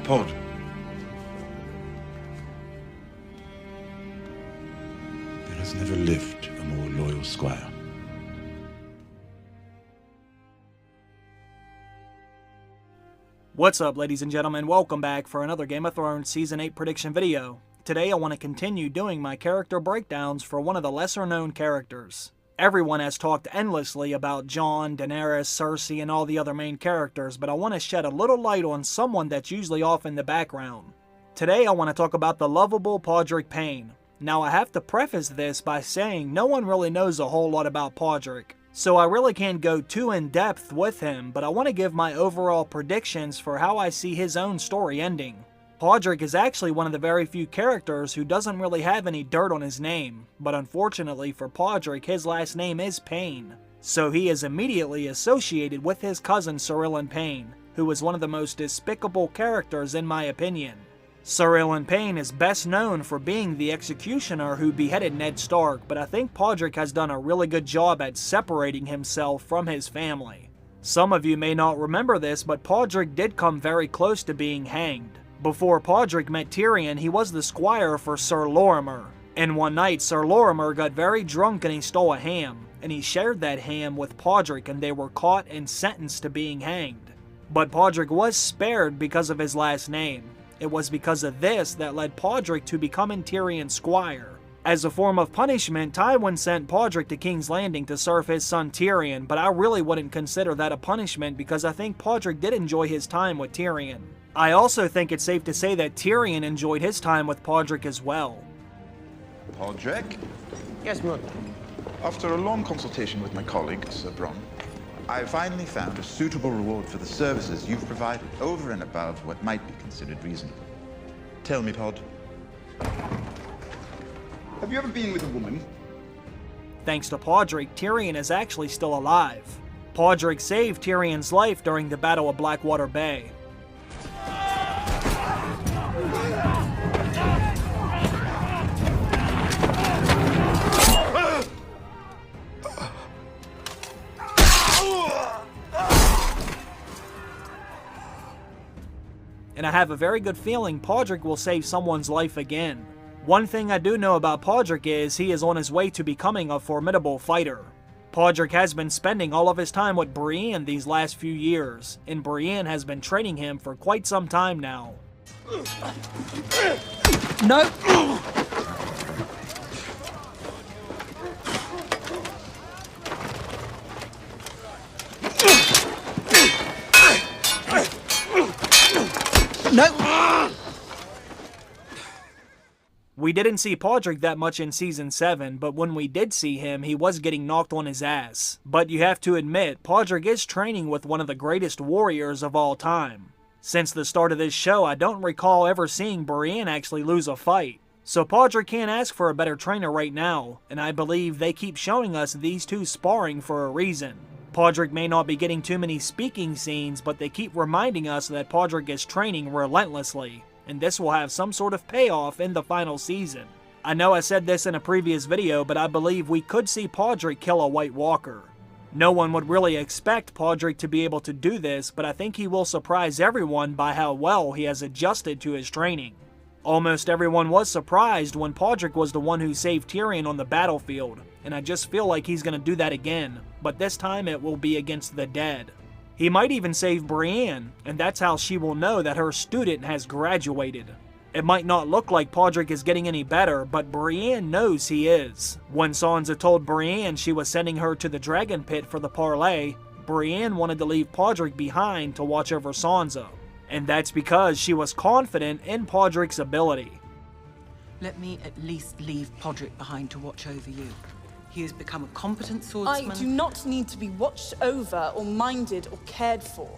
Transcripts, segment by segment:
Pod. There has never lived a more loyal squire. What's up, ladies and gentlemen? Welcome back for another Game of Thrones Season 8 prediction video. Today I want to continue doing my character breakdowns for one of the lesser known characters. Everyone has talked endlessly about Jon, Daenerys, Cersei, and all the other main characters, but I want to shed a little light on someone that's usually off in the background. Today I want to talk about the lovable Podrick Payne. Now I have to preface this by saying no one really knows a whole lot about Podrick, so I really can't go too in depth with him, but I want to give my overall predictions for how I see his own story ending. Podrick is actually one of the very few characters who doesn't really have any dirt on his name, but unfortunately for Podrick, his last name is Payne, so he is immediately associated with his cousin Cersei Payne, who is one of the most despicable characters in my opinion. Cersei Payne is best known for being the executioner who beheaded Ned Stark, but I think Podrick has done a really good job at separating himself from his family. Some of you may not remember this, but Podrick did come very close to being hanged. Before Podrick met Tyrion, he was the squire for Sir Lorimer, and one night Sir Lorimer got very drunk and he stole a ham, and he shared that ham with Podrick and they were caught and sentenced to being hanged. But Podrick was spared because of his last name. It was because of this that led Podrick to becoming Tyrion's squire. As a form of punishment, Tywin sent Podrick to King's Landing to serve his son Tyrion, but I really wouldn't consider that a punishment because I think Podrick did enjoy his time with Tyrion. I also think it's safe to say that Tyrion enjoyed his time with Podrick as well. Podrick? Yes, Lord. After a long consultation with my colleague, Sir Bronn, I finally found a suitable reward for the services you've provided over and above what might be considered reasonable. Tell me, Pod. Have you ever been with a woman? Thanks to Podrick, Tyrion is actually still alive. Podrick saved Tyrion's life during the Battle of Blackwater Bay. And I have a very good feeling Podrick will save someone's life again. One thing I do know about Podrick is he is on his way to becoming a formidable fighter. Podrick has been spending all of his time with Brienne these last few years, and Brienne has been training him for quite some time now. No! No! We didn't see Podrick that much in Season 7, but when we did see him, he was getting knocked on his ass. But you have to admit, Podrick is training with one of the greatest warriors of all time. Since the start of this show, I don't recall ever seeing Brienne actually lose a fight. So Podrick can't ask for a better trainer right now, and I believe they keep showing us these two sparring for a reason. Podrick may not be getting too many speaking scenes, but they keep reminding us that Podrick is training relentlessly, and this will have some sort of payoff in the final season. I know I said this in a previous video, but I believe we could see Podrick kill a White Walker. No one would really expect Podrick to be able to do this, but I think he will surprise everyone by how well he has adjusted to his training. Almost everyone was surprised when Podrick was the one who saved Tyrion on the battlefield, and I just feel like he's going to do that again, but this time it will be against the dead. He might even save Brienne, and that's how she will know that her student has graduated. It might not look like Podrick is getting any better, but Brienne knows he is. When Sansa told Brienne she was sending her to the dragon pit for the parlay, Brienne wanted to leave Podrick behind to watch over Sansa. And that's because she was confident in Podrick's ability. Let me at least leave Podrick behind to watch over you. He has become a competent swordsman. I do not need to be watched over or minded or cared for.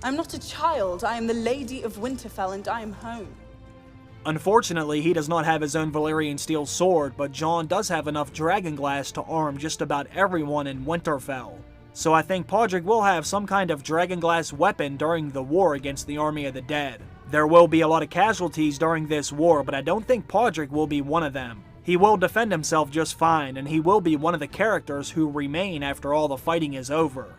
I'm not a child. I am the Lady of Winterfell and I am home. Unfortunately, he does not have his own Valyrian steel sword, but Jon does have enough dragonglass to arm just about everyone in Winterfell. So I think Podrick will have some kind of dragonglass weapon during the war against the Army of the Dead. There will be a lot of casualties during this war, but I don't think Podrick will be one of them. He will defend himself just fine, and he will be one of the characters who remain after all the fighting is over.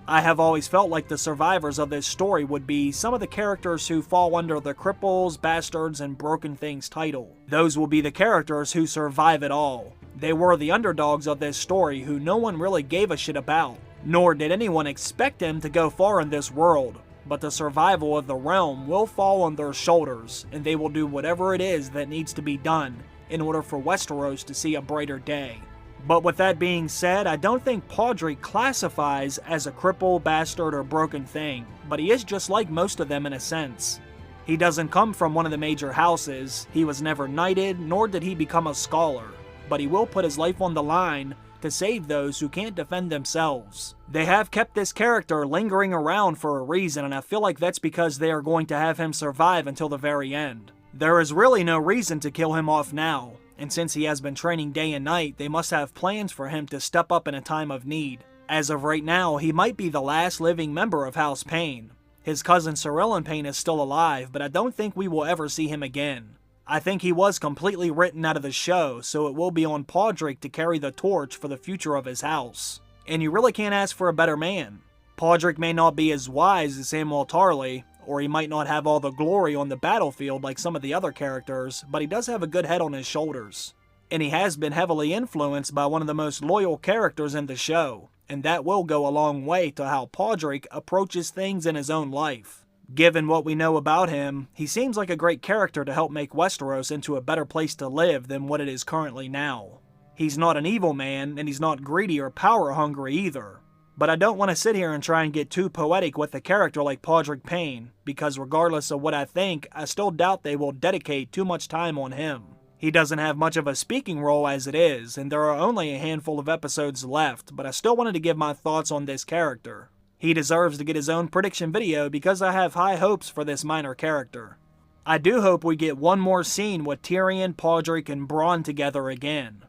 I have always felt like the survivors of this story would be some of the characters who fall under the Cripples, Bastards, and Broken Things title. Those will be the characters who survive it all. They were the underdogs of this story who no one really gave a shit about, nor did anyone expect them to go far in this world. But the survival of the realm will fall on their shoulders, and they will do whatever it is that needs to be done in order for Westeros to see a brighter day. But with that being said, I don't think Podrick classifies as a cripple, bastard, or broken thing, but he is just like most of them in a sense. He doesn't come from one of the major houses, he was never knighted, nor did he become a scholar, but he will put his life on the line to save those who can't defend themselves. They have kept this character lingering around for a reason, and I feel like that's because they are going to have him survive until the very end. There is really no reason to kill him off now, and since he has been training day and night, they must have plans for him to step up in a time of need. As of right now, he might be the last living member of House Payne. His cousin Cerellan Payne is still alive, but I don't think we will ever see him again. I think he was completely written out of the show, so it will be on Podrick to carry the torch for the future of his house. And you really can't ask for a better man. Podrick may not be as wise as Samwell Tarly, or he might not have all the glory on the battlefield like some of the other characters, but he does have a good head on his shoulders. And he has been heavily influenced by one of the most loyal characters in the show, and that will go a long way to how Podrick approaches things in his own life. Given what we know about him, he seems like a great character to help make Westeros into a better place to live than what it is currently now. He's not an evil man, and he's not greedy or power-hungry either. But I don't want to sit here and try and get too poetic with a character like Podrick Payne, because regardless of what I think, I still doubt they will dedicate too much time on him. He doesn't have much of a speaking role as it is, and there are only a handful of episodes left, but I still wanted to give my thoughts on this character. He deserves to get his own prediction video because I have high hopes for this minor character. I do hope we get one more scene with Tyrion, Podrick, and Bronn together again.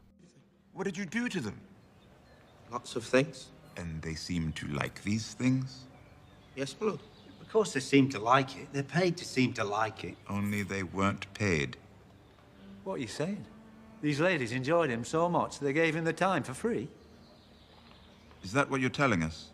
What did you do to them? Lots of things. And they seem to like these things? Yes, my lord. Of course they seem to like it. They're paid to seem to like it. Only they weren't paid. What are you saying? These ladies enjoyed him so much, they gave him the time for free? Is that what you're telling us?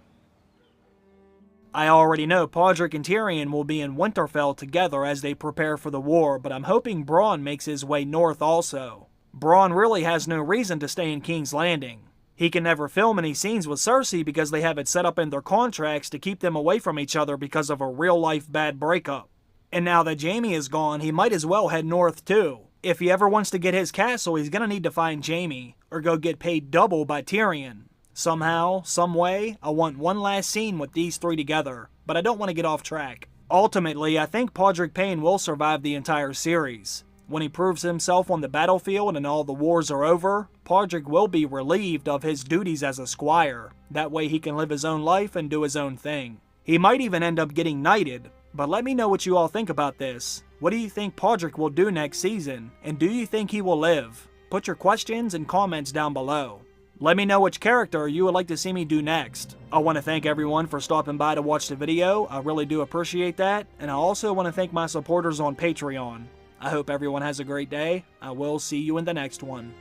I already know Podrick and Tyrion will be in Winterfell together as they prepare for the war, but I'm hoping Bronn makes his way north also. Bronn really has no reason to stay in King's Landing. He can never film any scenes with Cersei because they have it set up in their contracts to keep them away from each other because of a real-life bad breakup. And now that Jaime is gone, he might as well head north too. If he ever wants to get his castle, he's gonna need to find Jaime, or go get paid double by Tyrion. Somehow, some way, I want one last scene with these three together, but I don't want to get off track. Ultimately, I think Podrick Payne will survive the entire series. When he proves himself on the battlefield and all the wars are over, Podrick will be relieved of his duties as a squire. That way he can live his own life and do his own thing. He might even end up getting knighted, but let me know what you all think about this. What do you think Podrick will do next season, and do you think he will live? Put your questions and comments down below. Let me know which character you would like to see me do next. I want to thank everyone for stopping by to watch the video. I really do appreciate that, and I also want to thank my supporters on Patreon. I hope everyone has a great day. I will see you in the next one.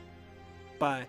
Bye.